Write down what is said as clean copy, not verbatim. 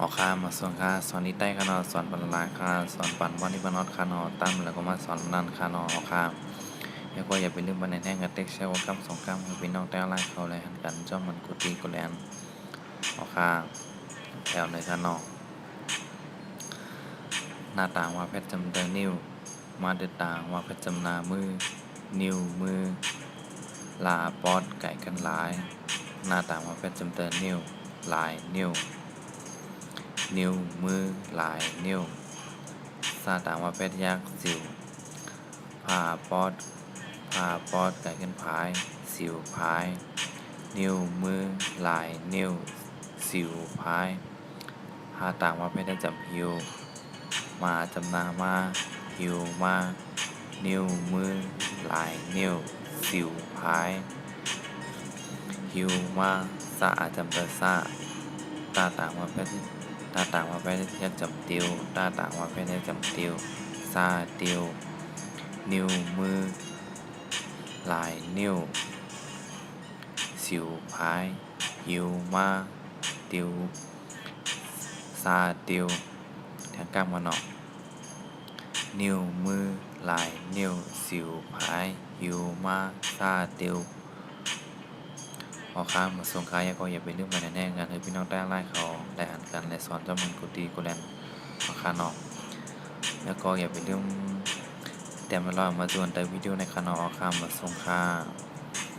ออกค่ามาสอนค่าสอนนิใต้ค่านอสอนบรรลาค่าสอนปั่นวันที่บรรนอดค่านอตั้มแล้วก็มาสอนนั่นค่านอออกค่าแล้วก็อย่าไปลืมบันในแท่งกับเต็กเชลกับ2 กรัมคือพี่น้องแต่ไล่เขาเลยหันกันจ้อมมันกุฏิกุแลนออกค่าแถวในค่านอหน้าต่างว่าเพชรจำเดินนิ้วมาเดินต่างว่าเพชรจำนามือนิ้วมือลาปอดไก่กันหลายหน้าต่างว่าเพชรจำเดินนิ้วลายนิ้วนิ้วมือหลายนิ้วซาต่างว่าเพชรยักษ์สิวผ่าปอดไก่กันพายสิวพายนิ้วมือหลายนิ้วสิวพายหาต่างว่าเพชรได้จำหิวมาจำนามาหิวมานิ้วมือหลายนิ้วสิวพายหิวมาสะจำเตซาตาต่างว่าเพชรยักจำติวตาต่างว่าเพชรยักจำติวซาติวนิ้วมือหลายนิ้วสิวพายหิวมาติวซาติวแทงกล้ามกันเนาะนิ้วมือหลายนิ้วสิวพายหิวมาซาติวพอข้ามมาส่งขายก็อย่าไปลืมกันแน่ๆกันให้พี่น้องได้ไล่เขาได้อ่านกันและสอนเจ้ามันกุฏิกุแลนพอข้าเนาะแล้วก็อย่าไปลืมแต่มาลอยมาจวนแต่วิดีโอในคานอข้ามมาส่งค่า